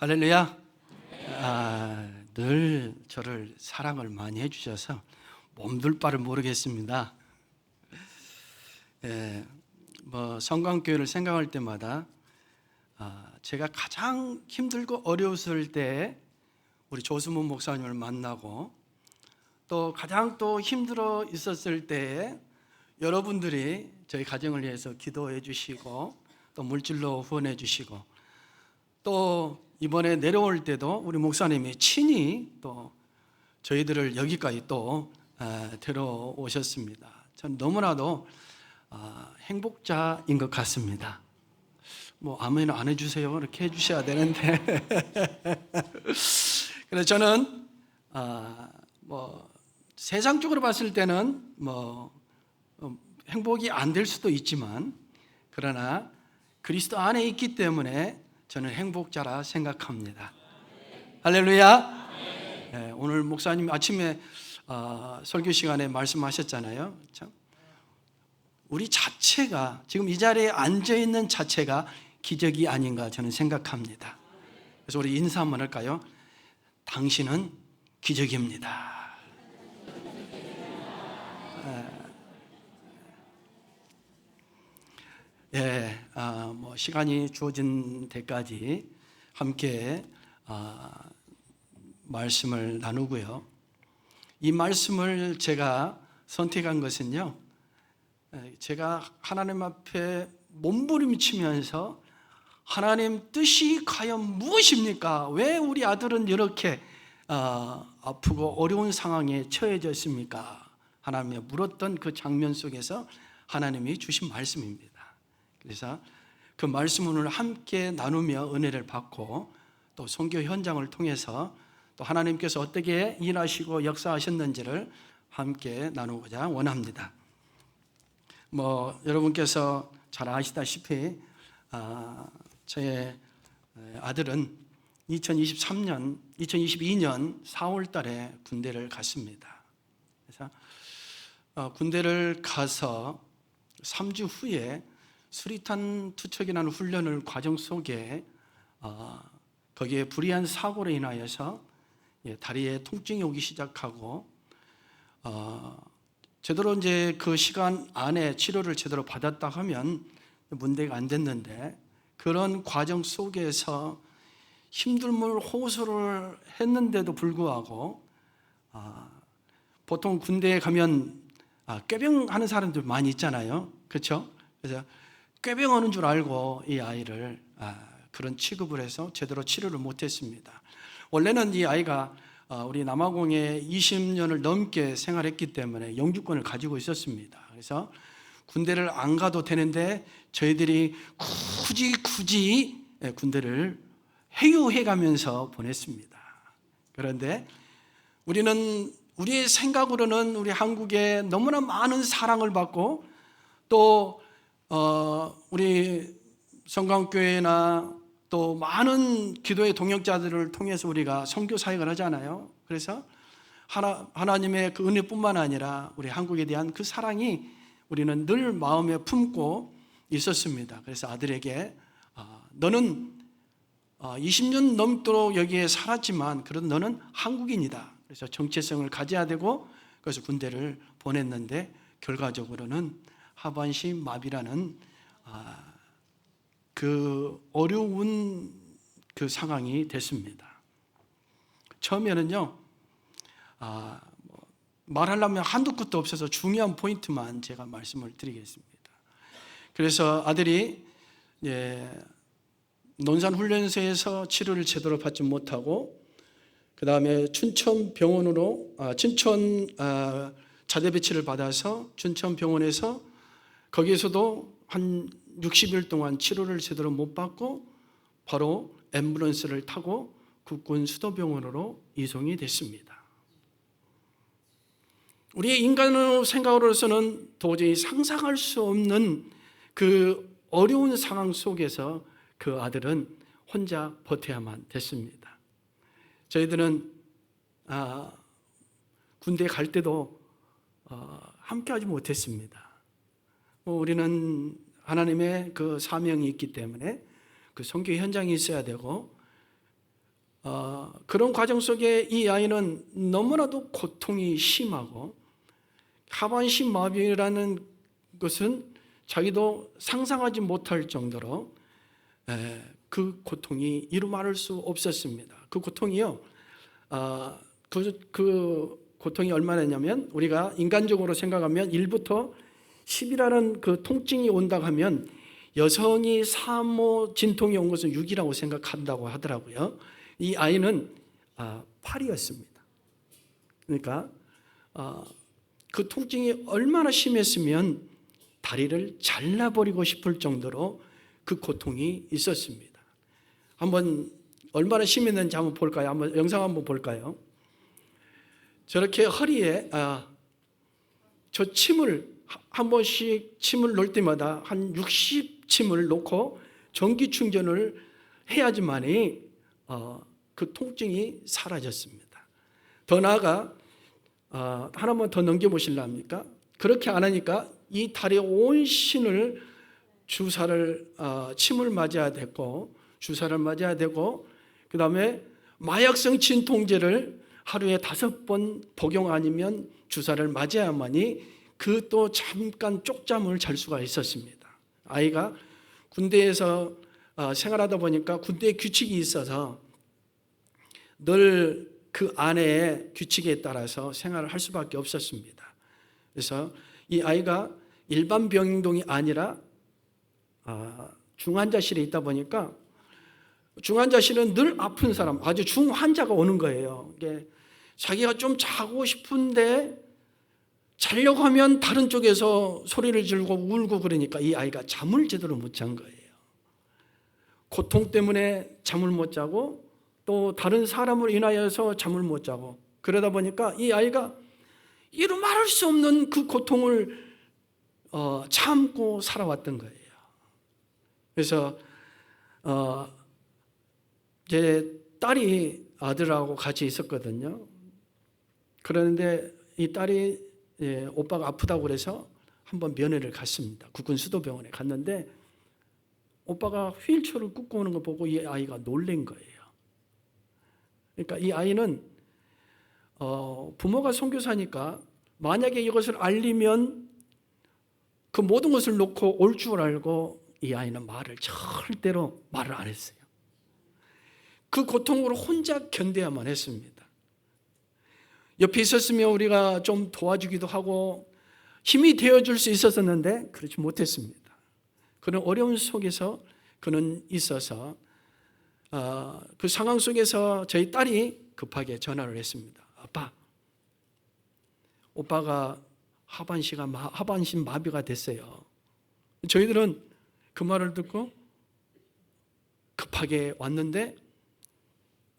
할렐루야. 늘 저를 사랑을 많이 해주셔서 몸둘 바를 모르겠습니다. 성광교회를 생각할 때마다 제가 가장 힘들고 어려웠을 때 우리 조수문 목사님을 만나고, 또 가장 또 힘들어 있었을 때에 여러분들이 저희 가정을 위해서 기도해 주시고, 또 물질로 후원해 주시고, 또 이번에 내려올 때도 우리 목사님이 친히 또 저희들을 여기까지 또 데려오셨습니다. 전 너무나도 행복자인 것 같습니다. 뭐 아멘 안 해주세요 이렇게 해주셔야 되는데 그래서 저는 세상적으로 봤을 때는 행복이 안 될 수도 있지만, 그러나 그리스도 안에 있기 때문에 저는 행복자라 생각합니다. 할렐루야. 네, 오늘 목사님 아침에 설교 시간에 말씀하셨잖아요. 참, 우리 자체가, 지금 이 자리에 앉아있는 자체가 기적이 아닌가 저는 생각합니다. 그래서 우리 인사 한번 할까요? 당신은 기적입니다. 시간이 주어진 데까지 함께 말씀을 나누고요. 이 말씀을 제가 선택한 것은요, 제가 하나님 앞에 몸부림치면서 하나님 뜻이 과연 무엇입니까? 왜 우리 아들은 이렇게 아프고 어려운 상황에 처해졌습니까? 하나님에 물었던 그 장면 속에서 하나님이 주신 말씀입니다. 그래서 그 말씀을 함께 나누며 은혜를 받고, 또 선교 현장을 통해서 또 하나님께서 어떻게 일하시고 역사하셨는지를 함께 나누고자 원합니다. 여러분께서 잘 아시다시피 저의 아들은 2022년 4월 달에 군대를 갔습니다. 그래서 군대를 가서 3주 후에 수리탄 투척이라는 훈련을 과정 속에 거기에 불의한 사고로 인하여서 다리에 통증이 오기 시작하고, 제대로 이제 그 시간 안에 치료를 제대로 받았다 하면 문제가 안 됐는데, 그런 과정 속에서 힘듦을 호소를 했는데도 불구하고 보통 군대에 가면 꾀병하는 사람들 많이 있잖아요. 그렇죠? 그래서 꾀병하는 줄 알고 이 아이를 그런 취급을 해서 제대로 치료를 못했습니다. 원래는 이 아이가 우리 남아공에 20년을 넘게 생활했기 때문에 영주권을 가지고 있었습니다. 그래서 군대를 안 가도 되는데 저희들이 굳이 군대를 회유해 가면서 보냈습니다. 그런데 우리는, 우리의 생각으로는 우리 한국에 너무나 많은 사랑을 받고, 또 우리 성광교회나 또 많은 기도의 동역자들을 통해서 우리가 선교 사역을 하잖아요. 그래서 하나님의 그 은혜뿐만 아니라 우리 한국에 대한 그 사랑이 우리는 늘 마음에 품고 있었습니다. 그래서 아들에게 너는 20년 넘도록 여기에 살았지만 그래도 너는 한국인이다. 그래서 정체성을 가져야 되고, 그래서 군대를 보냈는데 결과적으로는 하반신 마비라는 그 어려운 그 상황이 됐습니다. 처음에는요, 말하려면 한두 끝도 없어서 중요한 포인트만 제가 말씀을 드리겠습니다. 그래서 아들이 논산훈련소에서 치료를 제대로 받지 못하고, 그 다음에 춘천 자대 배치를 받아서 춘천병원에서 거기에서도 한 60일 동안 치료를 제대로 못 받고 바로 앰뷸런스를 타고 국군 수도병원으로 이송이 됐습니다. 우리의 인간의 생각으로서는 도저히 상상할 수 없는 그 어려운 상황 속에서 그 아들은 혼자 버텨야만 됐습니다. 저희들은 군대에 갈 때도 함께하지 못했습니다. 우리는 하나님의 그 사명이 있기 때문에 그 선교 현장에 있어야 되고, 그런 과정 속에 이 아이는 너무나도 고통이 심하고 하반신 마비라는 것은 자기도 상상하지 못할 정도로 그 고통이 이루 말할 수 없었습니다. 그 고통이요, 그 고통이 얼마나냐면 우리가 인간적으로 생각하면 1부터 10이라는 그 통증이 온다고 하면 여성이 산모 진통이 온 것은 6이라고 생각한다고 하더라고요. 이 아이는 8이었습니다. 그러니까 그 통증이 얼마나 심했으면 다리를 잘라버리고 싶을 정도로 그 고통이 있었습니다. 한번 얼마나 심했는지 한번 볼까요? 한번 영상 한번 볼까요? 저렇게 허리에 저 침을 한 번씩 침을 놓을 때마다 한 60침을 놓고 전기 충전을 해야지만이 그 통증이 사라졌습니다. 더 나아가 하나만 더 넘겨보실라 합니까? 그렇게 안 하니까 이 다리 온 신을 주사를 침을 맞아야 되고 주사를 맞아야 되고 그 다음에 마약성 진통제를 하루에 5번 복용 아니면 주사를 맞아야만이 그 또 잠깐 쪽잠을 잘 수가 있었습니다. 아이가 군대에서 생활하다 보니까 군대에 규칙이 있어서 늘 그 안에 규칙에 따라서 생활을 할 수밖에 없었습니다. 그래서 이 아이가 일반 병동이 아니라 중환자실에 있다 보니까 중환자실은 늘 아픈 사람, 아주 중환자가 오는 거예요. 이게 자기가 좀 자고 싶은데 자려고 하면 다른 쪽에서 소리를 지르고 울고 그러니까 이 아이가 잠을 제대로 못 잔 거예요. 고통 때문에 잠을 못 자고 또 다른 사람으로 인하여서 잠을 못 자고 그러다 보니까 이 아이가 이루 말할 수 없는 그 고통을 참고 살아왔던 거예요. 그래서 제 딸이 아들하고 같이 있었거든요. 그런데 이 딸이 오빠가 아프다고 그래서 한번 면회를 갔습니다. 국군 수도병원에 갔는데 오빠가 휠체어를 끄고 오는 거 보고 이 아이가 놀란 거예요. 그러니까 이 아이는 부모가 선교사니까 만약에 이것을 알리면 그 모든 것을 놓고 올 줄 알고 이 아이는 절대로 말을 안 했어요. 그 고통으로 혼자 견뎌야만 했습니다. 옆에 있었으면 우리가 좀 도와주기도 하고 힘이 되어줄 수 있었는데 그렇지 못했습니다. 그런 어려운 속에서 그는 있어서 그 상황 속에서 저희 딸이 급하게 전화를 했습니다. 아빠, 오빠가 하반신 마비가 됐어요. 저희들은 그 말을 듣고 급하게 왔는데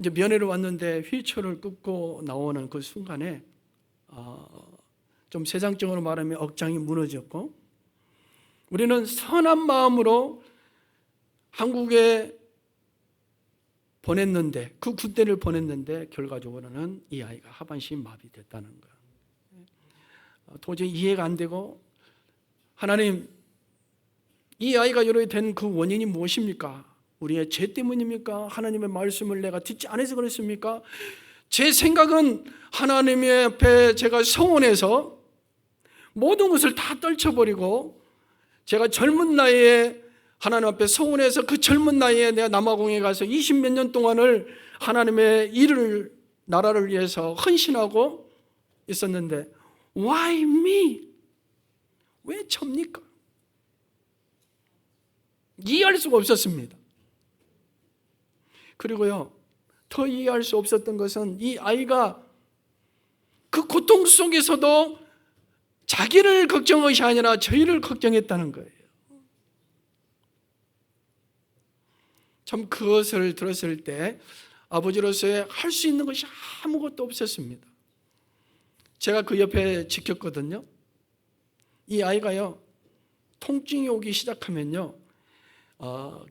이제 면회를 왔는데 휠체어를 끄고 나오는 그 순간에 좀 세상적으로 말하면 억장이 무너졌고 우리는 선한 마음으로 한국에 보냈는데 그 군대를 보냈는데 결과적으로는 이 아이가 하반신 마비됐다는 거예요. 도저히 이해가 안 되고 하나님 이 아이가 이렇게 된 그 원인이 무엇입니까? 우리의 죄 때문입니까? 하나님의 말씀을 내가 듣지 않아서 그렇습니까? 제 생각은 하나님의 앞에 제가 서원해서 모든 것을 다 떨쳐버리고 제가 젊은 나이에 하나님 앞에 서원해서 그 젊은 나이에 내가 남아공에 가서 20몇 년 동안을 하나님의 일을 나라를 위해서 헌신하고 있었는데 Why me? 왜 접니까? 이해할 수가 없었습니다. 그리고요, 더 이해할 수 없었던 것은 이 아이가 그 고통 속에서도 자기를 걱정한 것이 아니라 저희를 걱정했다는 거예요. 참 그것을 들었을 때 아버지로서의 할 수 있는 것이 아무것도 없었습니다. 제가 그 옆에 지켰거든요. 이 아이가요, 통증이 오기 시작하면요,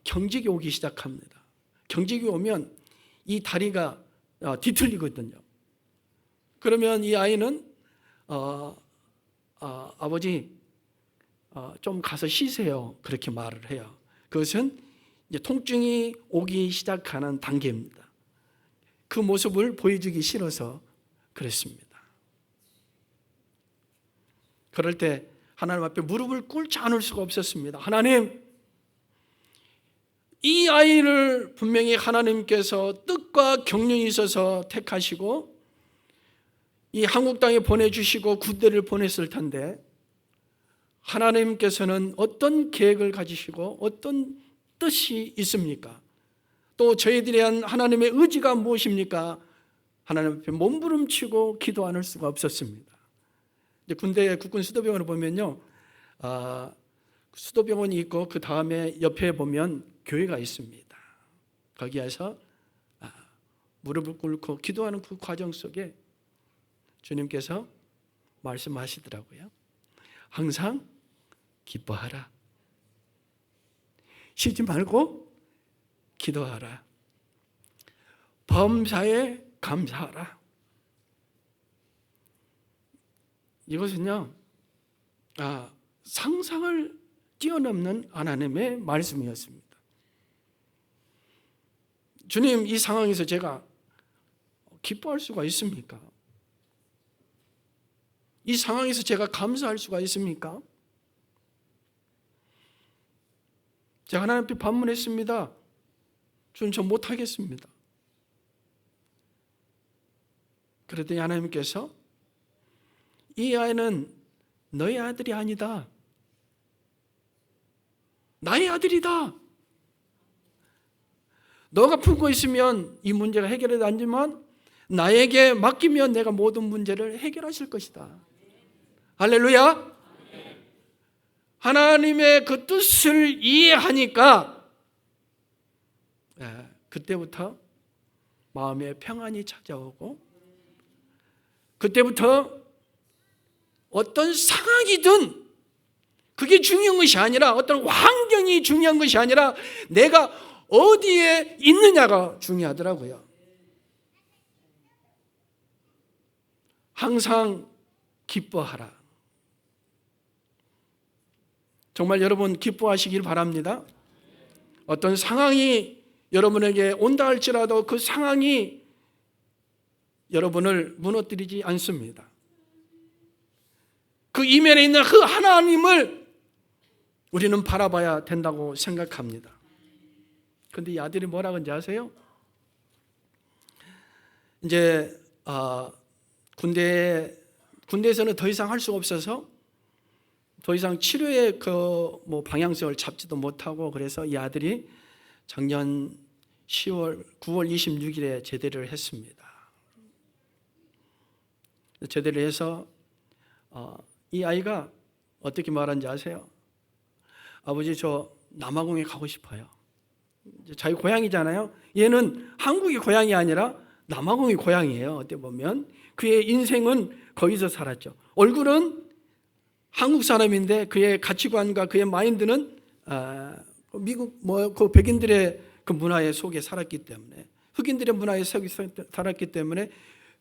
경직이 오기 시작합니다. 경직이 오면 이 다리가 뒤틀리거든요. 그러면 이 아이는 아버지 좀 가서 쉬세요. 그렇게 말을 해요. 그것은 이제 통증이 오기 시작하는 단계입니다. 그 모습을 보여주기 싫어서 그랬습니다. 그럴 때 하나님 앞에 무릎을 꿇지 않을 수가 없었습니다. 하나님, 이 아이를 분명히 하나님께서 뜻과 경륜이 있어서 택하시고 이 한국 땅에 보내주시고 군대를 보냈을 텐데 하나님께서는 어떤 계획을 가지시고 어떤 뜻이 있습니까? 또 저희들에 대한 하나님의 의지가 무엇입니까? 하나님 앞에 몸부림치고 기도 안 할 수가 없었습니다. 이제 군대 국군 수도병원을 보면요, 수도병원이 있고 그 다음에 옆에 보면 교회가 있습니다. 거기에서 무릎을 꿇고 기도하는 그 과정 속에 주님께서 말씀하시더라고요. 항상 기뻐하라. 쉬지 말고 기도하라. 범사에 감사하라. 이것은요, 상상을 뛰어넘는 하나님의 말씀이었습니다. 주님, 이 상황에서 제가 기뻐할 수가 있습니까? 이 상황에서 제가 감사할 수가 있습니까? 제가 하나님 앞에 반문했습니다. 주님, 저 못하겠습니다. 그랬더니 하나님께서 이 아이는 너의 아들이 아니다. 나의 아들이다. 너가 품고 있으면 이 문제가 해결이 안 되지만 나에게 맡기면 내가 모든 문제를 해결하실 것이다. 할렐루야. 하나님의 그 뜻을 이해하니까 그때부터 마음에 평안이 찾아오고 그때부터 어떤 상황이든 그게 중요한 것이 아니라 어떤 환경이 중요한 것이 아니라 내가 어디에 있느냐가 중요하더라고요. 항상 기뻐하라. 정말 여러분 기뻐하시길 바랍니다. 어떤 상황이 여러분에게 온다 할지라도 그 상황이 여러분을 무너뜨리지 않습니다. 그 이면에 있는 그 하나님을 우리는 바라봐야 된다고 생각합니다. 그런데 이 아들이 뭐라고 하는지 아세요? 이제 군대에서는 더 이상 할 수가 없어서 더 이상 치료의 그 방향성을 잡지도 못하고 그래서 이 아들이 작년 9월 26일에 제대를 했습니다. 제대를 해서 이 아이가 어떻게 말하는지 아세요? 아버지, 저 남아공에 가고 싶어요. 자기 고향이잖아요. 얘는 한국이 고향이 아니라 남아공이 고향이에요. 어떻게 보면 그의 인생은 거기서 살았죠. 얼굴은 한국 사람인데 그의 가치관과 그의 마인드는 미국 그 백인들의 그 문화에 속에 살았기 때문에 흑인들의 문화에 속에 살았기 때문에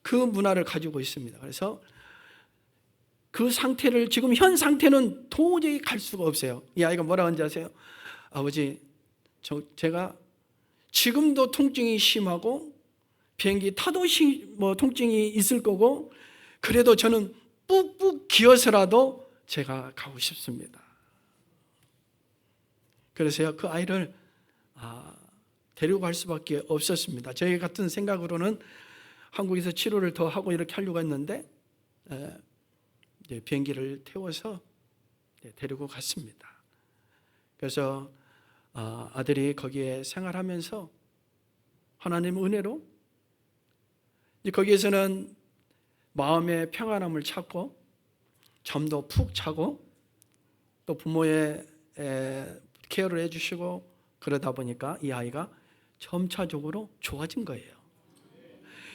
그 문화를 가지고 있습니다. 그래서 그 상태를 지금 현 상태는 도저히 갈 수가 없어요. 이 아이가 뭐라고 하는지 아세요? 아버지, 제가 지금도 통증이 심하고 비행기 타도 통증이 있을 거고 그래도 저는 뿍뿍 기어서라도 제가 가고 싶습니다. 그래서요, 그 아이를 데리고 갈 수밖에 없었습니다. 저희 같은 생각으로는 한국에서 치료를 더 하고 이렇게 하려고 했는데 비행기를 태워서 데리고 갔습니다. 그래서 아들이 거기에 생활하면서 하나님의 은혜로 거기에서는 마음의 평안함을 찾고 잠도 푹 자고 또 부모의 케어를 해주시고 그러다 보니까 이 아이가 점차적으로 좋아진 거예요.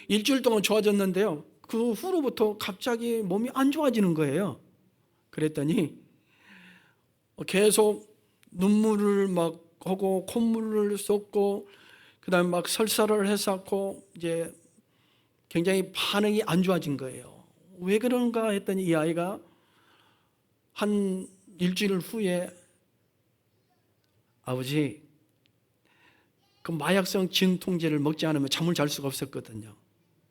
일주일 동안 좋아졌는데요, 그 후로부터 갑자기 몸이 안 좋아지는 거예요. 그랬더니 계속 눈물을 막 하고 콧물을 쏟고 그다음에 막 설사를 했었고 이제 굉장히 반응이 안 좋아진 거예요. 왜 그런가 했더니 이 아이가 한 일주일 후에 아버지, 그 마약성 진통제를 먹지 않으면 잠을 잘 수가 없었거든요.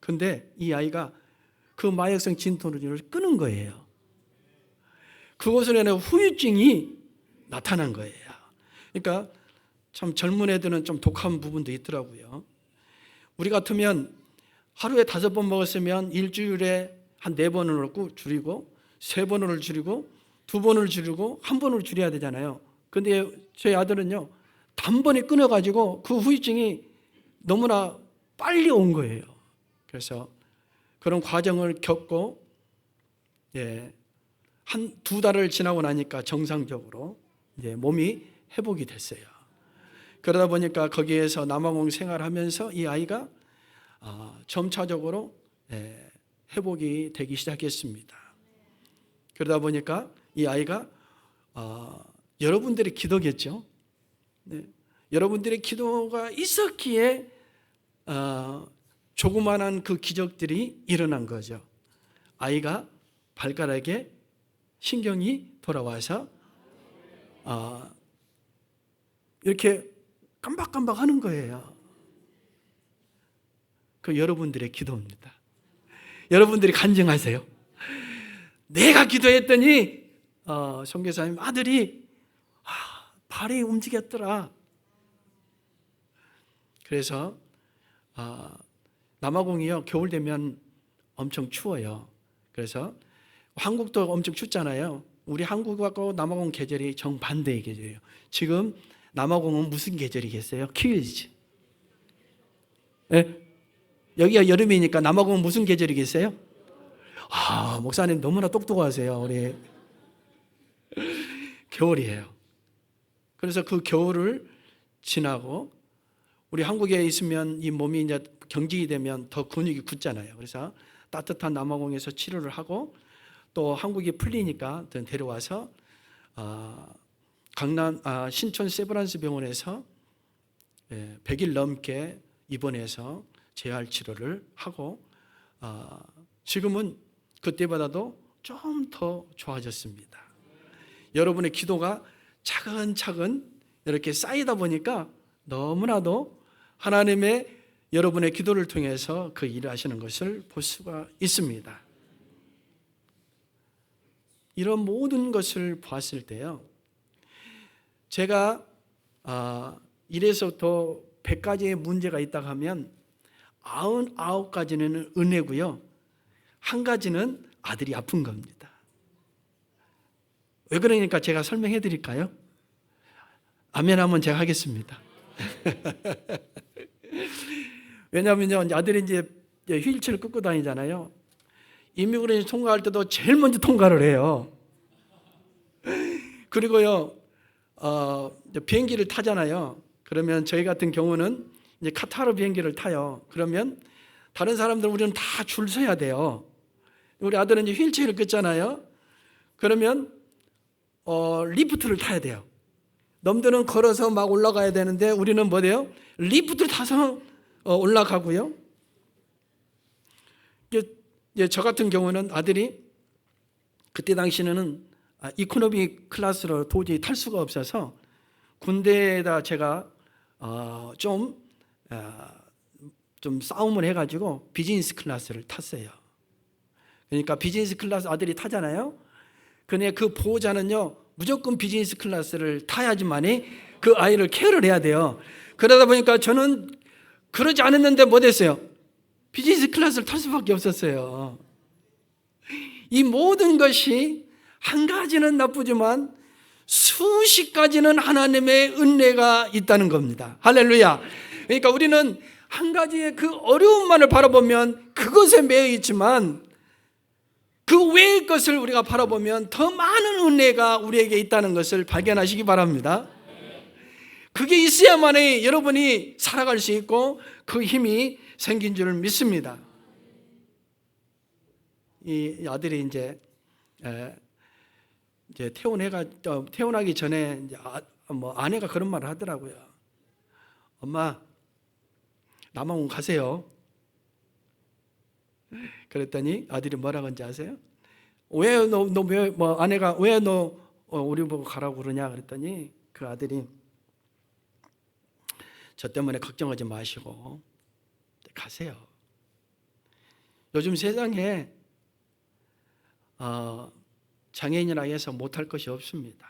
근데 이 아이가 그 마약성 진통제를 끊은 거예요. 그것으로 인해 후유증이 나타난 거예요. 그러니까 참 젊은 애들은 좀 독한 부분도 있더라고요. 우리 같으면 하루에 5번 먹었으면 일주일에 한 4번으로 줄이고 3번으로 줄이고 2번을 줄이고 1번으로 줄여야 되잖아요. 근데 저희 아들은요, 단번에 끊어가지고 그 후유증이 너무나 빨리 온 거예요. 그래서 그런 과정을 겪고, 한 2달을 지나고 나니까 정상적으로 이제 몸이 회복이 됐어요. 그러다 보니까 거기에서 남아공 생활하면서 이 아이가 점차적으로 회복이 되기 시작했습니다. 그러다 보니까 이 아이가 여러분들의 기도겠죠. 네. 여러분들의 기도가 있었기에 조그만한 그 기적들이 일어난 거죠. 아이가 발가락에 신경이 돌아와서 이렇게 깜박깜박 하는 거예요. 그 여러분들의 기도입니다. 여러분들이 간증하세요. 내가 기도했더니 선교사님 아들이 발이 움직였더라. 그래서 남아공이요, 겨울 되면 엄청 추워요. 그래서 한국도 엄청 춥잖아요. 우리 한국하고 남아공 계절이 정반대의 계절이에요. 지금 남아공은 무슨 계절이겠어요? 퀴즈. 네? 여기가 여름이니까 남아공은 무슨 계절이겠어요? 목사님 너무나 똑똑하세요. 우리 겨울이에요. 그래서 그 겨울을 지나고 우리 한국에 있으면 이 몸이 이제 경직이 되면 더 근육이 굳잖아요. 그래서 따뜻한 남아공에서 치료를 하고 또 한국이 풀리니까 데려와서 강남 신촌 세브란스 병원에서 100일 넘게 입원해서 재활 치료를 하고 지금은 그때보다도 좀 더 좋아졌습니다. 여러분의 기도가 차근차근 이렇게 쌓이다 보니까 너무나도 하나님의 여러분의 기도를 통해서 그 일을 하시는 것을 볼 수가 있습니다. 이런 모든 것을 보았을 때요, 제가 1에서부터 100가지의 문제가 있다고 하면 99가지는 은혜고요, 1가지는 아들이 아픈 겁니다. 왜 그러니까 제가 설명해 드릴까요? 아멘 하면 제가 하겠습니다. 왜냐하면요, 아들이 이제 휠체어를 끌고 다니잖아요. 이미그레이션 통과할 때도 제일 먼저 통과를 해요. 그리고요, 비행기를 타잖아요. 그러면 저희 같은 경우는 이제 카타르 비행기를 타요. 그러면 다른 사람들은 우리는 다 줄 서야 돼요. 우리 아들은 이제 휠체어를 끌잖아요. 그러면 리프트를 타야 돼요. 남들은 걸어서 막 올라가야 되는데 우리는 뭐 돼요? 리프트를 타서 올라가고요. 저 같은 경우는 아들이 그때 당시에는 이코노미 클래스로 도저히 탈 수가 없어서 군대에다 제가 좀 싸움을 해가지고 비즈니스 클래스를 탔어요. 그러니까 비즈니스 클래스 아들이 타잖아요. 근데 그 보호자는요, 무조건 비즈니스 클래스를 타야지만이 그 아이를 케어를 해야 돼요. 그러다 보니까 저는 그러지 않았는데 뭐 됐어요? 비즈니스 클래스를 탈 수밖에 없었어요. 이 모든 것이 한 가지는 나쁘지만 수십 가지는 하나님의 은혜가 있다는 겁니다. 할렐루야. 그러니까 우리는 한 가지의 그 어려움만을 바라보면 그것에 매여 있지만 그 외의 것을 우리가 바라보면 더 많은 은혜가 우리에게 있다는 것을 발견하시기 바랍니다. 그게 있어야만이 여러분이 살아갈 수 있고 그 힘이 생긴 줄을 믿습니다. 이 아들이 이제 태어나기 전에 이제 아내가 그런 말을 하더라고요. 엄마, 남아공 가세요. 그랬더니 아들이 뭐라고 한지 아세요? 왜 아내가 왜 우리 보고 가라고 그러냐 그랬더니 그 아들이 저 때문에 걱정하지 마시고 가세요. 요즘 세상에 장애인이라 해서 못할 것이 없습니다.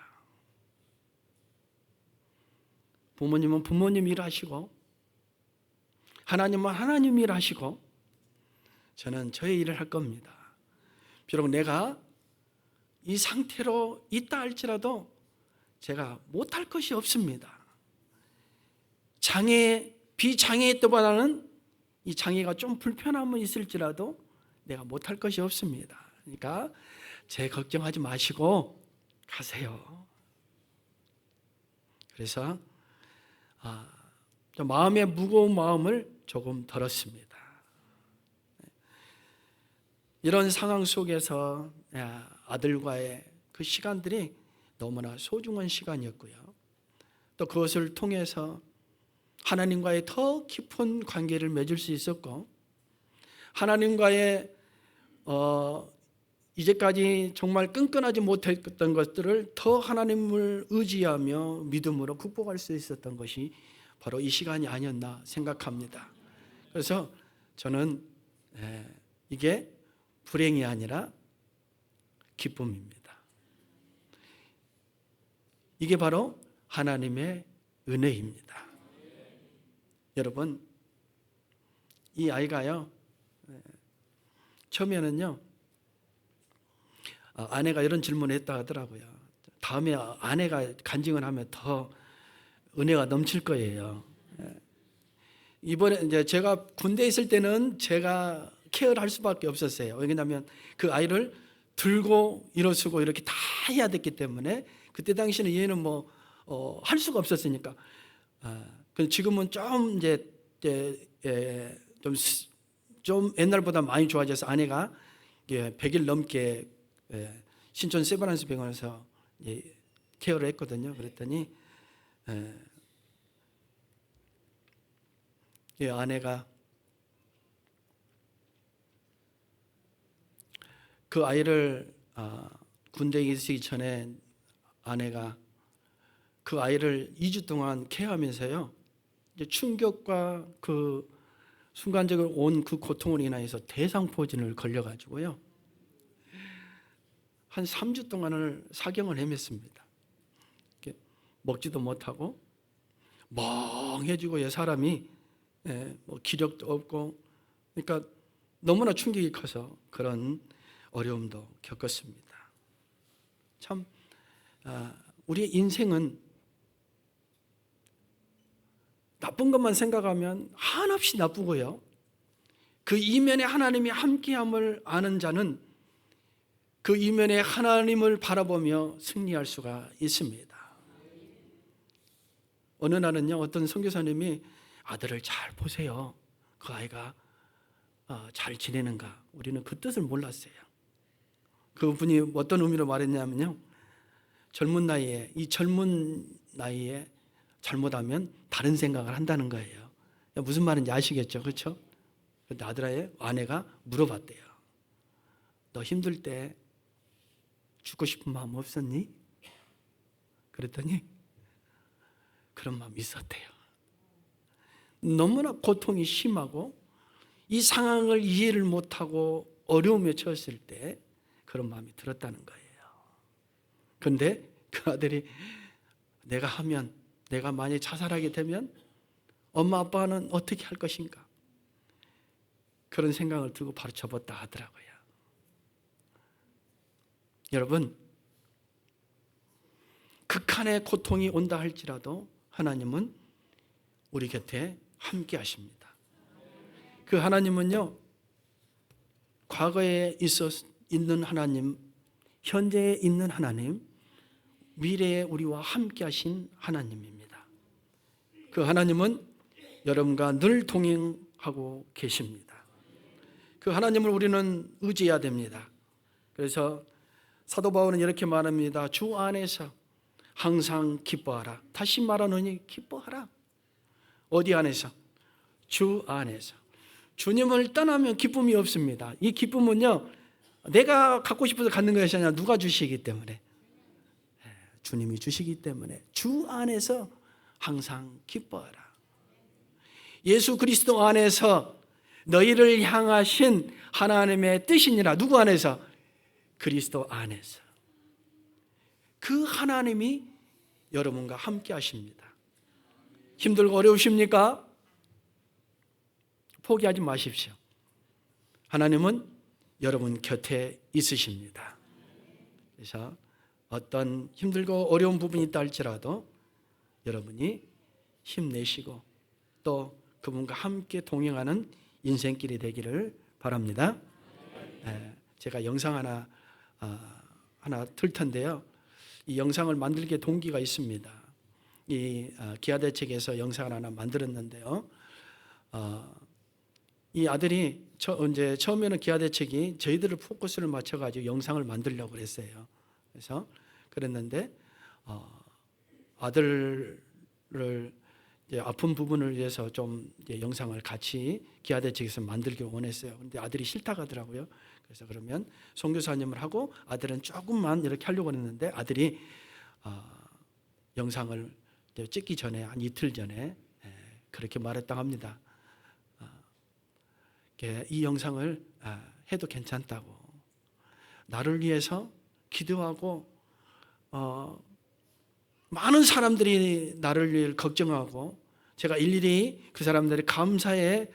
부모님은 부모님 일하시고 하나님은 하나님 일하시고 저는 저의 일을 할 겁니다. 비록 내가 이 상태로 있다 할지라도 제가 못할 것이 없습니다. 비장애의 때보다는 이 장애가 좀 불편함은 있을지라도 내가 못할 것이 없습니다. 그러니까 제 걱정하지 마시고 가세요. 그래서 좀 마음의 무거운 마음을 조금 덜었습니다. 이런 상황 속에서 아들과의 그 시간들이 너무나 소중한 시간이었고요. 또 그것을 통해서 하나님과의 더 깊은 관계를 맺을 수 있었고, 하나님과의 이제까지 정말 끈끈하지 못했던 것들을 더 하나님을 의지하며 믿음으로 극복할 수 있었던 것이 바로 이 시간이 아니었나 생각합니다. 그래서 저는 이게 불행이 아니라 기쁨입니다. 이게 바로 하나님의 은혜입니다. 여러분, 이 아이가요, 처음에는요, 아내가 이런 질문을 했다 하더라고요. 다음에 아내가 간증을 하면 더 은혜가 넘칠 거예요. 이번에 이제 제가 군대에 있을 때는 제가 케어를 할 수밖에 없었어요. 왜냐하면 그 아이를 들고 일어서고 이렇게 다 해야 됐기 때문에 그때 당시에는 얘는 할 수가 없었으니까. 지금은 좀 이제 좀 옛날보다 많이 좋아져서 아내가 100일 넘게 신촌 세브란스 병원에서 케어를 했거든요. 그랬더니 아내가 그 아이를 군대에 있기 전에 아내가 그 아이를 2주 동안 케어하면서요, 이제 충격과 그 순간적으로 온 그 고통으로 인해서 대상포진을 걸려가지고요, 한 3주 동안을 사경을 헤맸습니다. 먹지도 못하고 멍해지고 사람이 기력도 없고, 그러니까 너무나 충격이 커서 그런 어려움도 겪었습니다. 참 우리 인생은 나쁜 것만 생각하면 한없이 나쁘고요, 그 이면에 하나님이 함께함을 아는 자는 그 이면에 하나님을 바라보며 승리할 수가 있습니다. 어느 날은요, 어떤 선교사님이 아들을 잘 보세요. 그 아이가 잘 지내는가. 우리는 그 뜻을 몰랐어요. 그분이 어떤 의미로 말했냐면요, 이 젊은 나이에 잘못하면 다른 생각을 한다는 거예요. 무슨 말인지 아시겠죠? 그렇죠? 그런데 아내가 물어봤대요. 너 힘들 때 죽고 싶은 마음 없었니? 그랬더니 그런 마음이 있었대요. 너무나 고통이 심하고 이 상황을 이해를 못하고 어려움에 처했을 때 그런 마음이 들었다는 거예요. 그런데 그 아들이 내가 만약 자살하게 되면 엄마 아빠는 어떻게 할 것인가, 그런 생각을 들고 바로 접었다 하더라고요. 여러분, 극한의 고통이 온다 할지라도 하나님은 우리 곁에 함께 하십니다. 그 하나님은요, 과거에 있는 하나님, 현재에 있는 하나님, 미래에 우리와 함께 하신 하나님입니다. 그 하나님은 여러분과 늘 동행하고 계십니다. 그 하나님을 우리는 의지해야 됩니다. 그래서 사도 바울은 이렇게 말합니다. 주 안에서 항상 기뻐하라. 다시 말하노니 기뻐하라. 어디 안에서? 주 안에서. 주님을 떠나면 기쁨이 없습니다. 이 기쁨은요, 내가 갖고 싶어서 갖는 것이 아니라 누가 주시기 때문에, 주님이 주시기 때문에 주 안에서 항상 기뻐하라. 예수 그리스도 안에서 너희를 향하신 하나님의 뜻이니라. 누구 안에서? 그리스도 안에서. 그 하나님이 여러분과 함께 하십니다. 힘들고 어려우십니까? 포기하지 마십시오. 하나님은 여러분 곁에 있으십니다. 그래서 어떤 힘들고 어려운 부분이 있다 할지라도 여러분이 힘내시고 또 그분과 함께 동행하는 인생길이 되기를 바랍니다. 제가 영상 하나 틀 텐데요. 이 영상을 만들게 동기가 있습니다. 이 기아대책에서 영상을 하나 만들었는데요. 이 아들이 이제 처음에는 기아대책이 저희들을 포커스를 맞춰가지고 영상을 만들려고 그랬어요. 그래서 그랬는데 아들을 이제 아픈 부분을 위해서 좀 이제 영상을 같이 기아대책에서 만들기를 원했어요. 그런데 아들이 싫다고 하더라고요. 그래서 그러면 선교사님을 하고 아들은 조금만 이렇게 하려고 했는데 아들이 영상을 찍기 전에 한 이틀 전에 그렇게 말했다고 합니다. 이 영상을 해도 괜찮다고, 나를 위해서 기도하고 많은 사람들이 나를 위해 걱정하고 제가 일일이 그 사람들의 감사의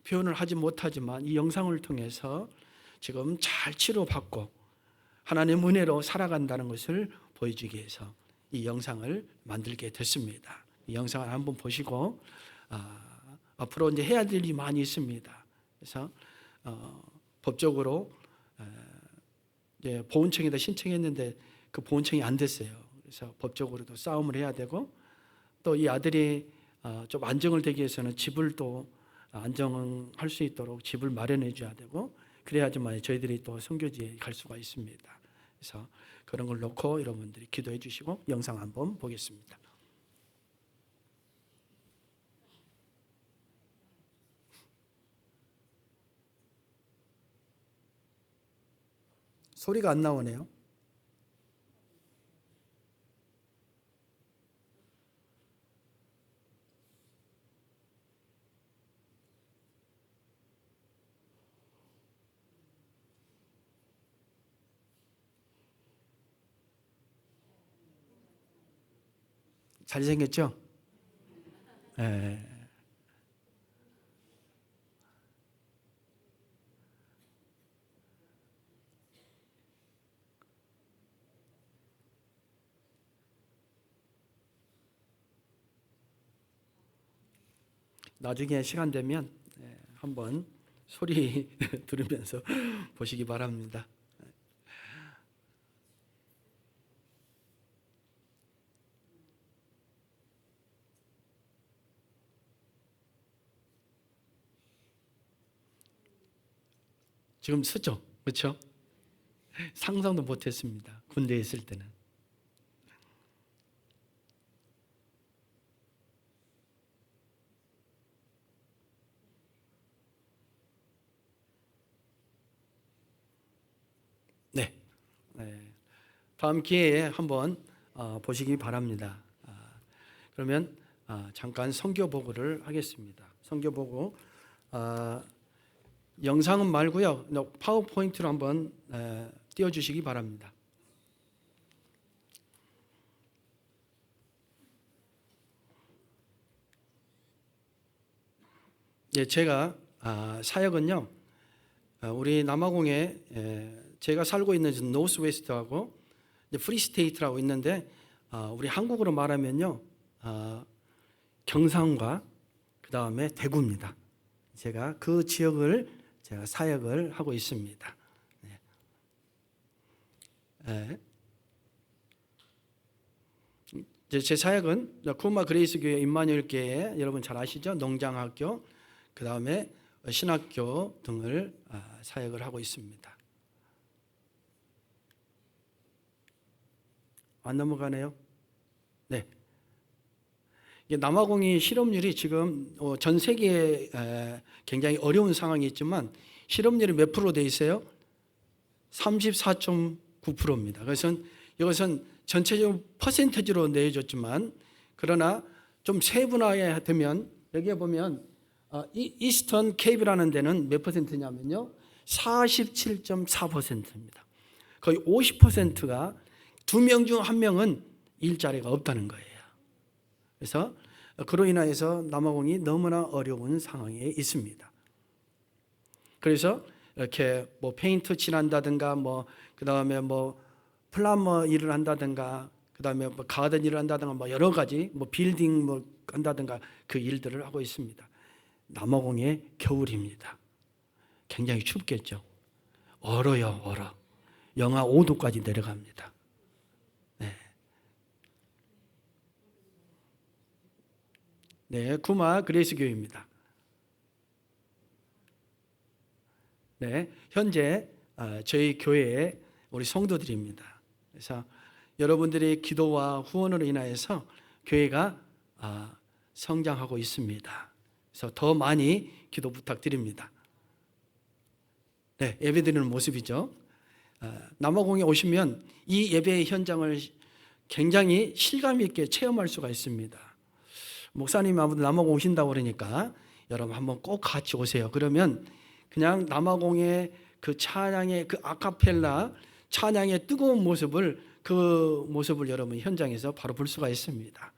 표현을 하지 못하지만 이 영상을 통해서 지금 잘 치료받고 하나님의 은혜로 살아간다는 것을 보여주기 위해서 이 영상을 만들게 됐습니다. 이 영상을 한번 보시고 앞으로 이제 해야 될 일이 많이 있습니다. 그래서 법적으로 이제 보훈청에다 신청했는데 그 보훈청이 안 됐어요. 그래서 법적으로도 싸움을 해야 되고 또 이 아들이 좀 안정을 되기 위해서는 집을 또 안정할 수 있도록 집을 마련해 줘야 되고 그래야지만 저희들이 또 선교지에 갈 수가 있습니다. 그래서 그런 걸 놓고 여러분들이 기도해 주시고 영상 한번 보겠습니다. 소리가 안 나오네요. 잘생겼죠? 네. 나중에 시간 되면 한번 소리 들으면서 보시기 바랍니다. 지금 쓰죠? 그렇죠? 상상도 못했습니다. 군대에 있을 때는. 네. 다음 기회에 한번 보시기 바랍니다. 그러면 잠깐 선교 보고를 하겠습니다. 선교 보고 영상은 말고요. 파워포인트로 한번 띄워주시기 바랍니다. 예, 제가 사역은요. 우리 남아공에 제가 살고 있는 노스웨스트하고 프리스테이트라고 있는데 우리 한국으로 말하면요. 경상과 그 다음에 대구입니다. 제가 그 지역을 제가 사역을 하고 있습니다. 제 사역은 쿠마 그레이스 교회 임마누엘 교회 여러분 잘 아시죠? 농장학교 그 다음에 신학교 등을 사역을 하고 있습니다. 안 넘어가네요. 네. 남아공이 실업률이 지금 전 세계에 굉장히 어려운 상황이 있지만 실업률이 몇 프로 돼 있어요? 34.9%입니다. 그래서 이것은 전체적으로 퍼센테이지로 내어줬지만 그러나 좀 세분화되면 여기에 보면 이스턴 케이프라는 데는 몇 퍼센트냐면요, 47.4%입니다. 거의 50%가 2명 중 1명은 일자리가 없다는 거예요. 그래서 그로 인하여서 남아공이 너무나 어려운 상황에 있습니다. 그래서 이렇게 뭐 페인트 칠한다든가 그다음에 플럼버 일을 한다든가 그다음에 가든 일을 한다든가 여러 가지 빌딩 한다든가 그 일들을 하고 있습니다. 남아공의 겨울입니다. 굉장히 춥겠죠. 얼어요, 얼어. 영하 5도까지 내려갑니다. 네, 구마 그레이스 교회입니다. 네, 현재 저희 교회의 우리 성도들입니다. 그래서 여러분들의 기도와 후원으로 인하여서 교회가 성장하고 있습니다. 그래서 더 많이 기도 부탁드립니다. 네, 예배드리는 모습이죠. 남아공에 오시면 이 예배의 현장을 굉장히 실감 있게 체험할 수가 있습니다. 목사님 아무도 남아공 오신다고 그러니까 여러분 한번 꼭 같이 오세요. 그러면 그냥 남아공의 그 찬양의 그 아카펠라 찬양의 뜨거운 모습을 여러분 현장에서 바로 볼 수가 있습니다.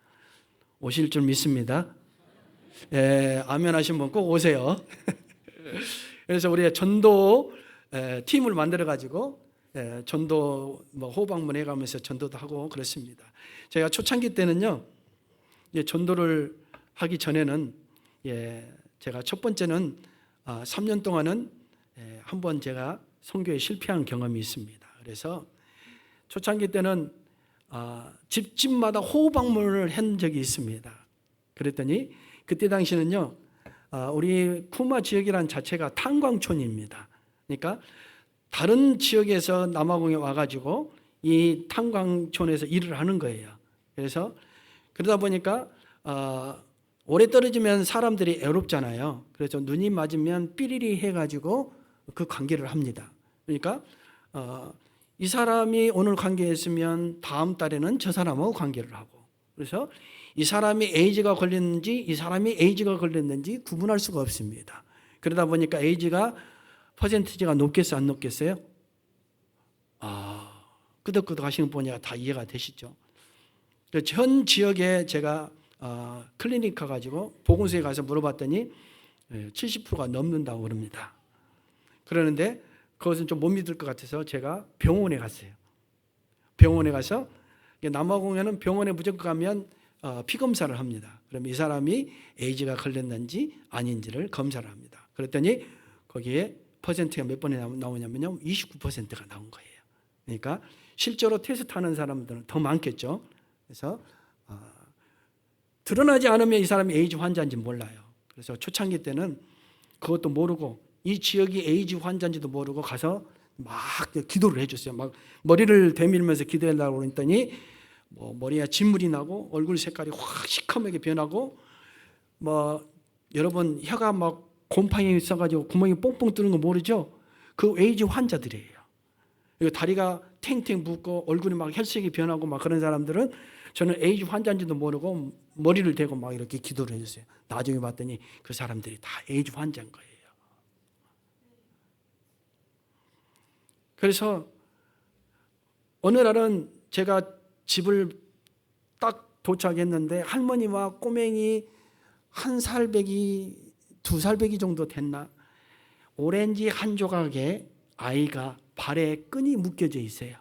오실 줄 믿습니다. 아멘 하신 분 꼭 오세요. 그래서 우리 전도 팀을 만들어 가지고 전도 호방문 해가면서 전도도 하고 그렇습니다. 제가 초창기 때는요, 전도를 하기 전에는 제가 첫 번째는 3년 동안은 한번 제가 선교에 실패한 경험이 있습니다. 그래서 초창기 때는 집집마다 호방문을 한 적이 있습니다. 그랬더니 그때 당시는요, 우리 쿠마 지역이라는 자체가 탄광촌입니다. 그러니까 다른 지역에서 남아공에 와가지고 이 탄광촌에서 일을 하는 거예요. 그래서 그러다 보니까 오래 떨어지면 사람들이 애롭잖아요. 그래서 눈이 맞으면 삐리리 해가지고 그 관계를 합니다. 그러니까 이 사람이 오늘 관계했으면 다음 달에는 저 사람하고 관계를 하고, 그래서 이 사람이 에이즈가 걸렸는지 이 사람이 에이즈가 걸렸는지 구분할 수가 없습니다. 그러다 보니까 에이즈가 퍼센티지가 높겠어요, 안 높겠어요? 끄덕끄덕 하시는 분이 다 이해가 되시죠? 전 지역에 제가 클리닉 가가지고 보건소에 가서 물어봤더니 70%가 넘는다고 그럽니다. 그러는데 그것은 좀 못 믿을 것 같아서 제가 병원에 갔어요. 병원에 가서 남아공에는 병원에 무조건 가면 피검사를 합니다. 그러면 이 사람이 에이즈가 걸렸는지 아닌지를 검사를 합니다. 그랬더니 거기에 퍼센트가 몇 번에 나오냐면요, 29%가 나온 거예요. 그러니까 실제로 테스트하는 사람들은 더 많겠죠. 그래서 드러나지 않으면 이 사람이 에이즈 환자인지 몰라요. 그래서 초창기 때는 그것도 모르고 이 지역이 에이즈 환자인지도 모르고 가서 막 기도를 해줬어요. 막 머리를 대밀면서 기도하려고 했더니 머리에 진물이 나고 얼굴 색깔이 확 시커멓게 변하고 여러분 혀가 막 곰팡이 있어가지고 구멍이 뽕뽕 뚫는 거 모르죠? 그 에이즈 환자들이에요. 그리고 다리가 탱탱 붓고 얼굴이 막 혈색이 변하고 막 그런 사람들은 저는 에이즈 환자인지도 모르고 머리를 대고 막 이렇게 기도를 해줬어요. 나중에 봤더니 그 사람들이 다 에이즈 환자인 거예요. 그래서 어느 날은 제가 집을 딱 도착했는데 할머니와 꼬맹이 1살배기 2살배기 정도 됐나, 오렌지 한 조각에 아이가 발에 끈이 묶여져 있어요.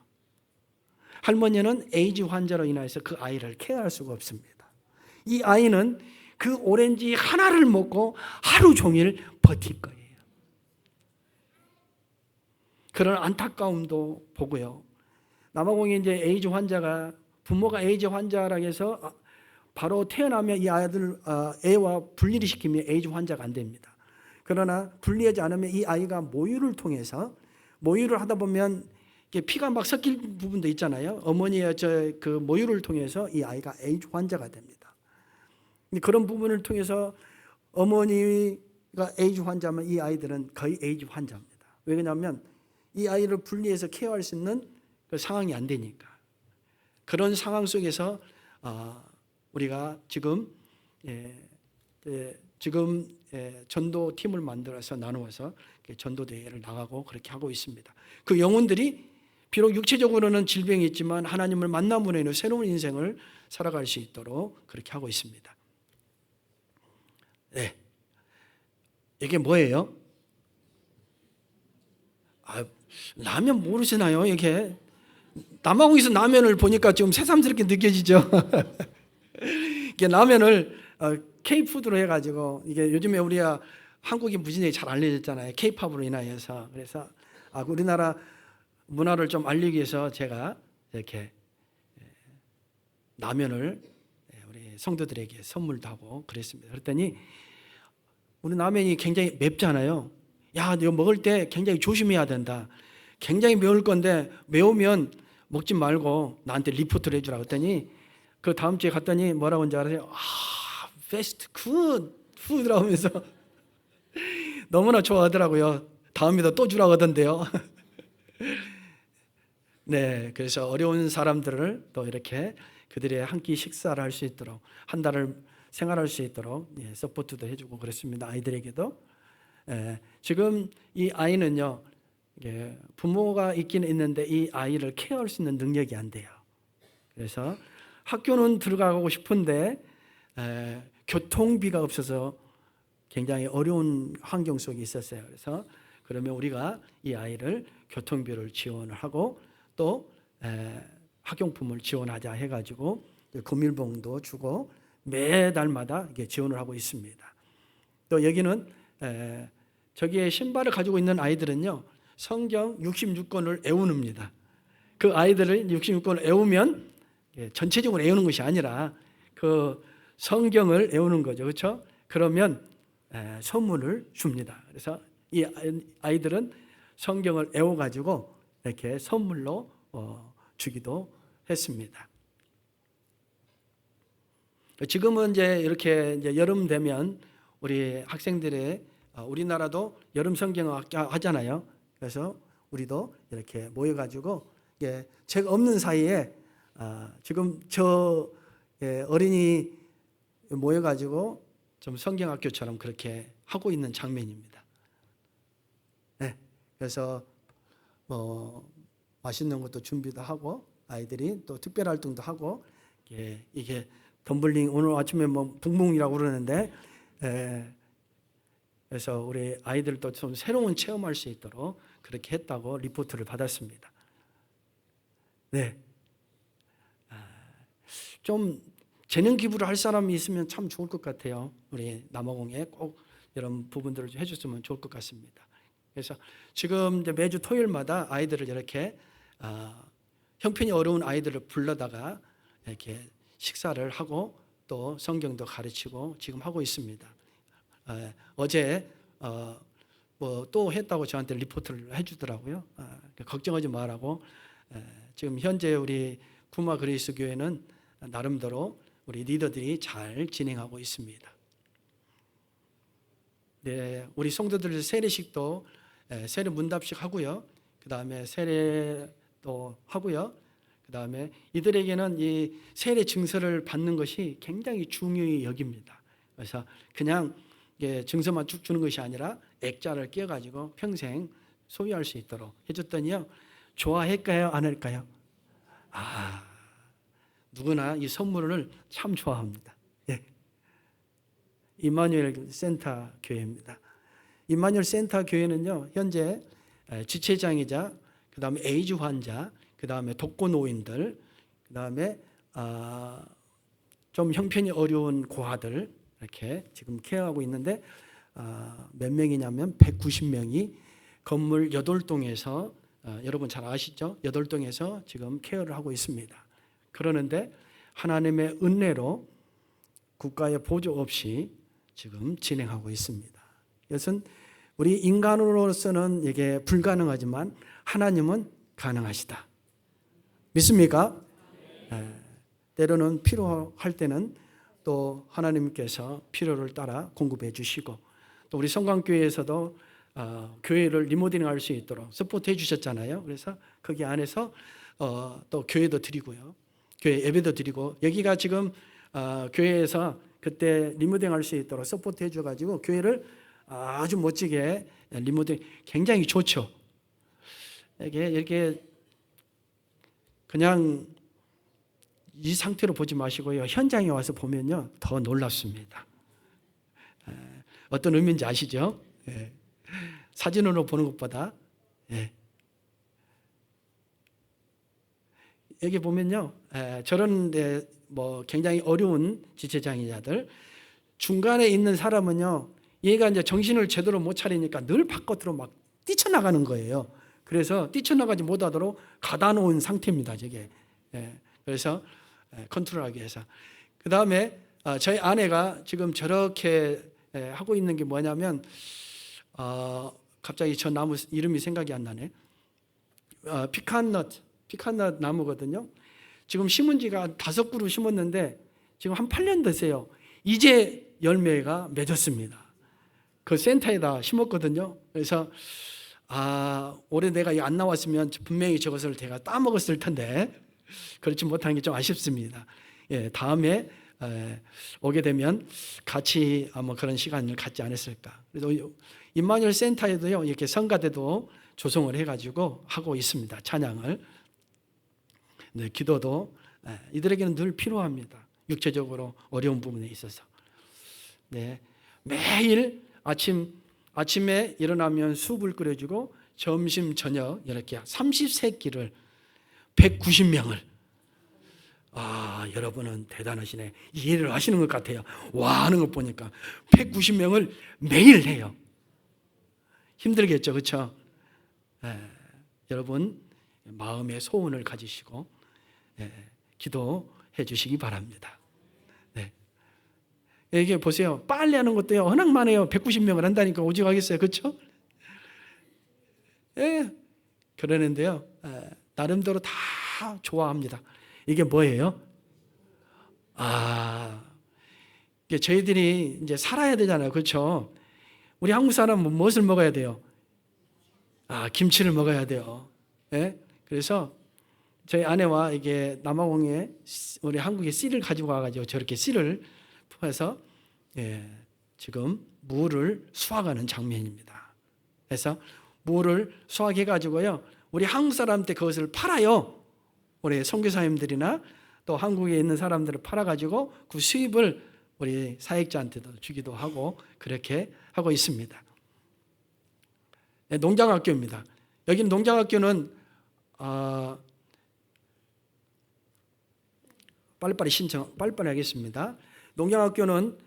할머니는 에이즈 환자로 인해서 그 아이를 케어할 수가 없습니다. 이 아이는 그 오렌지 하나를 먹고 하루 종일 버틸 거예요. 그런 안타까움도 보고요. 남아공에 이제 에이즈 환자가, 부모가 에이즈 환자라고 해서 바로 태어나면 이 애와 분리를 시키면 에이즈 환자가 안 됩니다. 그러나 분리하지 않으면 이 아이가 모유를 통해서, 모유를 하다 보면 피가 막 섞일 부분도 있잖아요. 어머니의 그 모유를 통해서 이 아이가 에이즈 환자가 됩니다. 그런 부분을 통해서 어머니가 에이즈 환자면 이 아이들은 거의 에이즈 환자입니다. 왜냐하면 이 아이를 분리해서 케어할 수 있는 그 상황이 안 되니까. 그런 상황 속에서 우리가 지금 지금 전도 팀을 만들어서 나누어서 전도 대회를 나가고 그렇게 하고 있습니다. 그 영혼들이 비록 육체적으로는 질병이 있지만 하나님을 만남으로 인해 새로운 인생을 살아갈 수 있도록 그렇게 하고 있습니다. 네. 이게 뭐예요? 라면 모르시나요? 이게 남아공에서 라면을 보니까 좀 새삼스럽게 느껴지죠. 이게 라면을 K푸드로 해가지고 이게 요즘에 우리가 한국이 무진장이 잘 알려졌잖아요. K팝으로 인하여서. 그래서 우리나라 문화를 좀 알리기 위해서 제가 이렇게 라면을 우리 성도들에게 선물도 하고 그랬습니다. 그랬더니 우리 라면이 굉장히 맵잖아요. 야, 이거 먹을 때 굉장히 조심해야 된다. 굉장히 매울 건데 매우면 먹지 말고 나한테 리포트를 해주라 했더니 그 다음 주에 갔더니 뭐라고 하는지 알아요? 베스트 굿푸드라고 하면서 너무나 좋아하더라고요. 다음에도 또 주라고 하던데요. 네, 그래서 어려운 사람들을 또 이렇게 그들의 한 끼 식사를 할 수 있도록 한 달을 생활할 수 있도록 서포트도 해주고 그렇습니다. 아이들에게도. 지금 이 아이는요, 부모가 있기는 있는데 이 아이를 케어할 수 있는 능력이 안 돼요. 그래서 학교는 들어가고 싶은데 교통비가 없어서 굉장히 어려운 환경 속에 있었어요. 그래서 그러면 우리가 이 아이를 교통비를 지원을 하고 또 학용품을 지원하자 해가지고 금일봉도 주고 매달마다 이렇게 지원을 하고 있습니다. 또 여기는 저기에 신발을 가지고 있는 아이들은요, 성경 66권을 애우는입니다. 그 아이들을 66권을 애우면 전체적으로 애우는 것이 아니라 그 성경을 애우는 거죠. 그렇죠? 그러면 선물을 줍니다. 그래서 이 아이들은 성경을 애워가지고 이렇게 선물로 주기도 했습니다. 지금은 이제 이렇게 여름 되면 우리 학생들의 우리나라도 여름 성경학 하잖아요. 그래서 우리도 이렇게 모여가지고 책 없는 사이에 지금 저 어린이 모여가지고 좀 성경학교처럼 그렇게 하고 있는 장면입니다. 네, 그래서 맛있는 것도 준비도 하고 아이들이 또 특별 활동도 하고 이게 덤블링 오늘 아침에 붕붕이라고 그러는데 그래서 우리 아이들도 좀 새로운 체험할 수 있도록 그렇게 했다고 리포트를 받았습니다. 네, 좀 재능 기부를 할 사람이 있으면 참 좋을 것 같아요. 우리 남아공에 꼭 이런 부분들을 좀 해줬으면 좋을 것 같습니다. 그래서 지금 이제 매주 토요일마다 아이들을 이렇게 형편이 어려운 아이들을 불러다가 이렇게 식사를 하고 또 성경도 가르치고 지금 하고 있습니다. 어제 뭐 또 했다고 저한테 리포트를 해주더라고요. 걱정하지 말라고. 지금 현재 우리 구마 그레이스 교회는 나름대로 우리 리더들이 잘 진행하고 있습니다. 네, 우리 성도들 세례식도 세례 문답식 하고요. 그 다음에 세례도 하고요. 그 다음에 이들에게는 이 세례 증서를 받는 것이 굉장히 중요히 여깁니다. 그래서 그냥 증서만 쭉 주는 것이 아니라 액자를 끼워가지고 평생 소유할 수 있도록 해줬더니요. 좋아할까요? 안 할까요? 누구나 이 선물을 참 좋아합니다. 예. 임마누엘 센터 교회입니다. 임마누엘 센터 교회는요, 현재 지체장애자, 그 다음에 에이즈 환자, 그 다음에 독거노인들, 그 다음에 좀 형편이 어려운 고아들 이렇게 지금 케어하고 있는데 몇 명이냐면 190명이 건물 8동에서 여러분 잘 아시죠? 8동에서 지금 케어를 하고 있습니다. 그러는데 하나님의 은혜로 국가의 보조 없이 지금 진행하고 있습니다. 이것은 우리 인간으로서는 이게 불가능하지만 하나님은 가능하시다. 믿습니까? 때로는 필요할 때는 또 하나님께서 필요를 따라 공급해 주시고 또 우리 성광교회에서도 교회를 리모델링할 수 있도록 서포트해 주셨잖아요. 그래서 거기 안에서 또 교회도 드리고요. 교회 예배도 드리고 여기가 지금 교회에서 그때 리모델링할 수 있도록 서포트 해줘가지고 교회를 아주 멋지게 리모델링 굉장히 좋죠. 이렇게 그냥 이 상태로 보지 마시고요. 현장에 와서 보면요. 더 놀랍습니다. 어떤 의미인지 아시죠? 예. 사진으로 보는 것보다. 예. 여기 보면요. 저런 뭐 굉장히 어려운 지체장애자들 중간에 있는 사람은요. 얘가 이제 정신을 제대로 못 차리니까 늘 바깥으로 막 뛰쳐나가는 거예요. 그래서 뛰쳐나가지 못하도록 가다 놓은 상태입니다. 저게. 예. 그래서 컨트롤하기 위해서. 그 다음에 저희 아내가 지금 저렇게 하고 있는 게 뭐냐면 갑자기 저 나무 이름이 생각이 안 나네. 피칸넛 나무거든요. 지금 심은 지가 5그루 심었는데 지금 한 8년 됐어요. 이제 열매가 맺었습니다. 그 센터에다 심었거든요. 그래서 올해 내가 안 나왔으면 분명히 저것을 제가 따먹었을 텐데 그렇지 못한 게 좀 아쉽습니다. 예, 다음에 오게 되면 같이 아마 그런 시간을 갖지 않았을까. 그래서 임마누엘 센터에도요 이렇게 성가대도 조성을 해가지고 하고 있습니다. 찬양을. 네, 기도도 이들에게는 늘 필요합니다. 육체적으로 어려운 부분에 있어서. 네, 매일 아침에 일어나면 수업을 끓여주고 점심 저녁 이렇게 30세끼를 190명을 여러분은 대단하시네. 이해를 하시는 것 같아요. 와 하는 것 보니까 190명을 매일 해요. 힘들겠죠, 그렇죠? 여러분 마음의 소원을 가지시고 기도해 주시기 바랍니다. 네. 이게 보세요. 빨래하는 것도요. 워낙만 해요. 190명을 한다니까 오직 하겠어요, 그렇죠? 예. 그러는데요. 나름대로 다 좋아합니다. 이게 뭐예요? 이게 저희들이 이제 살아야 되잖아요. 그렇죠? 우리 한국 사람은 무엇을 먹어야 돼요? 김치를 먹어야 돼요. 예? 그래서 저희 아내와 이게 남아공에 우리 한국에 씨를 가지고 와가지고 저렇게 씨를 해서 지금 무를 수확하는 장면입니다. 그래서 무를 수확해가지고요. 우리 한국 사람한테 그것을 팔아요. 우리 선교사님들이나 또 한국에 있는 사람들을 팔아가지고 그 수입을 우리 사역자한테도 주기도 하고 그렇게 하고 있습니다. 농장학교입니다. 여기는 농장학교는 빨리빨리 하겠습니다. 농장학교는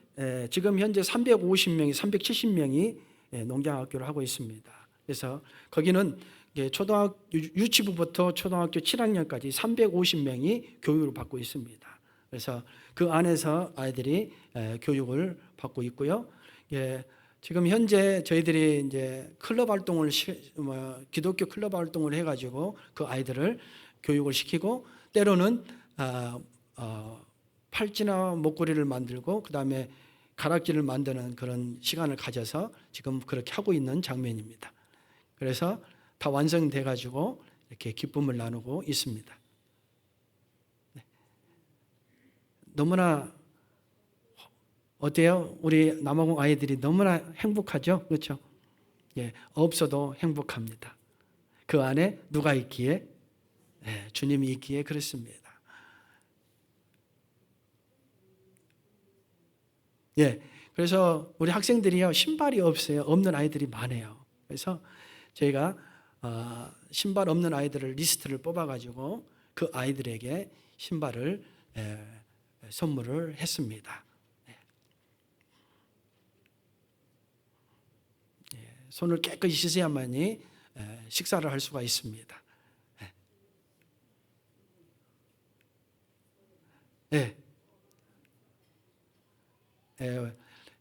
지금 현재 350명이 370명이 농장학교를 하고 있습니다. 그래서 거기는 유치부부터 초등학교 7학년까지 350명이 교육을 받고 있습니다. 그래서 그 안에서 아이들이 교육을 받고 있고요. 지금 현재 저희들이 이제 클럽 활동을 기독교 클럽 활동을 해가지고 그 아이들을 교육을 시키고 때로는 팔찌나 목걸이를 만들고 그 다음에 가락지를 만드는 그런 시간을 가져서 지금 그렇게 하고 있는 장면입니다. 그래서 다 완성돼 가지고 이렇게 기쁨을 나누고 있습니다. 네. 너무나 어때요? 우리 남아공 아이들이 너무나 행복하죠, 그렇죠? 예, 없어도 행복합니다. 그 안에 누가 있기에? 주님이 있기에 그렇습니다. 예, 그래서 우리 학생들이요 신발이 없어요. 없는 아이들이 많아요. 그래서 저희가 신발 없는 아이들을 리스트를 뽑아가지고 그 아이들에게 신발을 선물을 했습니다. 손을 깨끗이 씻어야만이 식사를 할 수가 있습니다.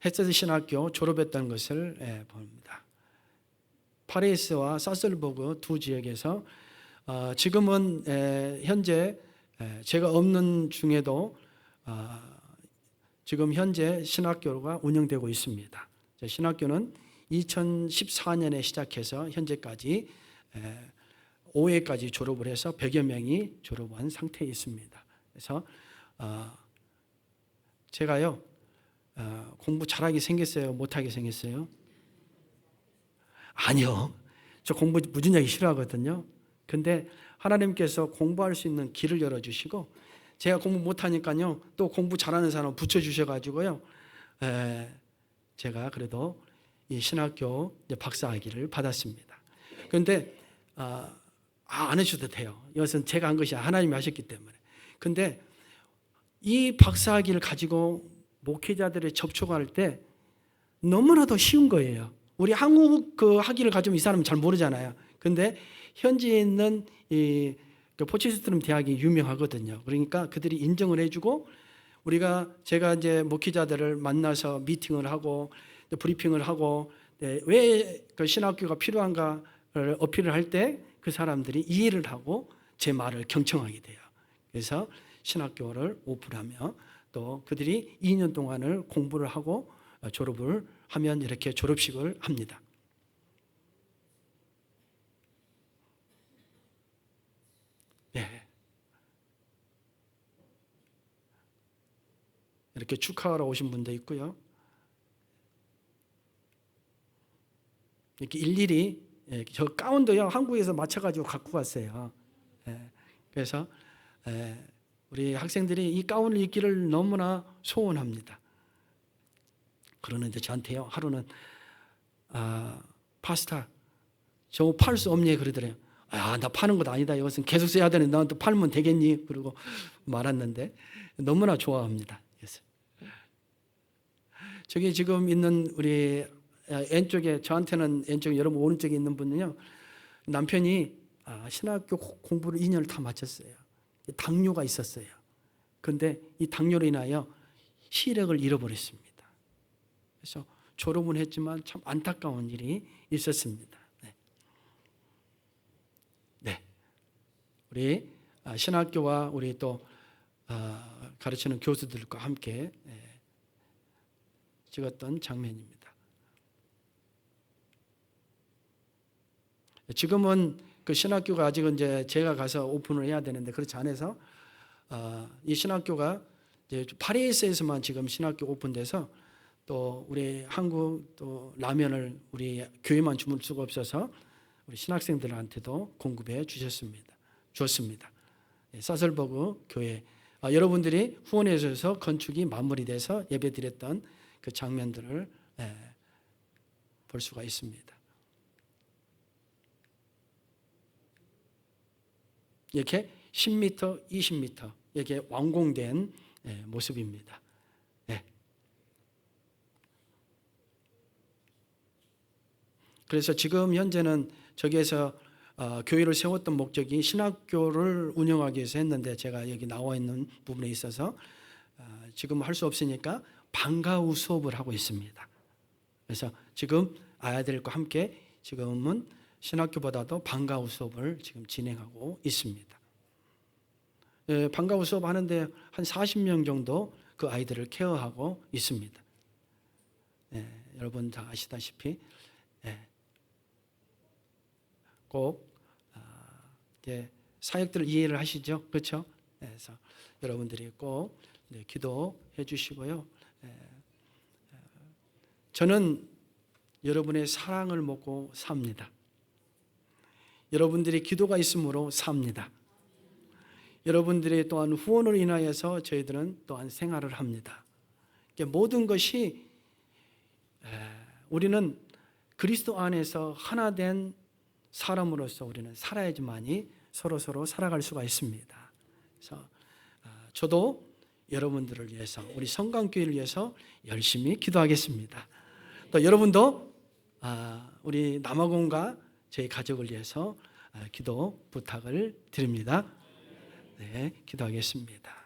헤세드 신학교 졸업했던 것을 봅니다. 파리스와 사슬버그 두 지역에서 지금은 현재 제가 없는 중에도 지금 현재 신학교가 운영되고 있습니다. 신학교는 2014년에 시작해서 현재까지 5회까지 졸업을 해서 100여 명이 졸업한 상태에 있습니다. 그래서 제가요 공부 잘하게 생겼어요? 못하게 생겼어요? 아니요. 저 공부 무진하게 싫어하거든요. 근데 하나님께서 공부할 수 있는 길을 열어주시고, 제가 공부 못하니까요, 또 공부 잘하는 사람 붙여주셔가지고요, 제가 그래도 이 신학교 박사학위를 받았습니다. 그런데 안 하셔도 돼요. 이것은 제가 한 것이 하나님이 하셨기 때문에. 근데 이 박사학위를 가지고 목회자들의 접촉할 때 너무나도 쉬운 거예요. 우리 한국 그 학위를 가지면 이 사람은 잘 모르잖아요. 근데 현지에 있는 이 포츠스트럼 대학이 유명하거든요. 그러니까 그들이 인정을 해주고, 제가 이제 목회자들을 만나서 미팅을 하고 브리핑을 하고, 왜 그 신학교가 필요한가를 어필을 할 때 그 사람들이 이해를 하고 제 말을 경청하게 돼요. 그래서 신학교를 오픈하며 또 그들이 2년 동안을 공부를 하고 졸업을 하면 이렇게 졸업식을 합니다. 네. 이렇게 축하하러 오신 분도 있고요. 이렇게 일일이, 저 가운도요, 한국에서 맞춰가지고 갖고 갔어요. 그래서 우리 학생들이 이 가운을 입기를 너무나 소원합니다. 그러는데 저한테요, 하루는 파스타 저거 팔 수 없니? 그러더래요. 나 파는 것 아니다. 이것은 계속 써야 되는데 나한테 팔면 되겠니? 그러고 말았는데 너무나 좋아합니다. 그래서 저기 지금 있는 우리 왼쪽에, 저한테는 왼쪽, 여러분 오른쪽에 있는 분은요, 남편이 신학교 공부를 2년을 다 마쳤어요. 당뇨가 있었어요. 그런데 이 당뇨로 인하여 시력을 잃어버렸습니다. 그래서 졸업은 했지만 참 안타까운 일이 있었습니다. 네. 우리 신학교와 우리 또 가르치는 교수들과 함께 찍었던 장면입니다. 지금은 그 신학교가 아직은 이제 제가 가서 오픈을 해야 되는데 그렇지 않아서 이 신학교가 이제 파리에서만 지금 신학교 오픈돼서, 또 우리 한국 또 라면을 우리 교회만 주물 수가 없어서 우리 신학생들한테도 공급해 주었습니다. 사설버그 교회, 여러분들이 후원해 주셔서 건축이 마무리돼서 예배드렸던 그 장면들을 볼 수가 있습니다. 이렇게 10m, 20m 이렇게 완공된 모습입니다. 네. 그래서 지금 현재는 저기에서 교회를 세웠던 목적이 신학교를 운영하기 위해서 했는데, 제가 여기 나와 있는 부분에 있어서 지금 할 수 없으니까 방과 후 수업을 하고 있습니다. 그래서 지금 아이들과 함께 지금은 신학교보다도 방과 후 수업을 지금 진행하고 있습니다. 방과 후 수업 하는데 한 40명 정도 그 아이들을 케어하고 있습니다. 여러분 다 아시다시피 꼭 사역들을 이해를 하시죠, 그렇죠? 그래서 여러분들이 꼭 기도해 주시고요. 저는 여러분의 사랑을 먹고 삽니다. 여러분들이 기도가 있으므로 삽니다. 여러분들의 또한 후원으로 인하여서 저희들은 또한 생활을 합니다. 모든 것이 우리는 그리스도 안에서 하나 된 사람으로서 우리는 살아야지만이 서로 살아갈 수가 있습니다. 그래서 저도 여러분들을 위해서, 우리 성강교회를 위해서 열심히 기도하겠습니다. 또 여러분도 우리 남아공과 저희 가족을 위해서 기도 부탁을 드립니다. 네, 기도하겠습니다.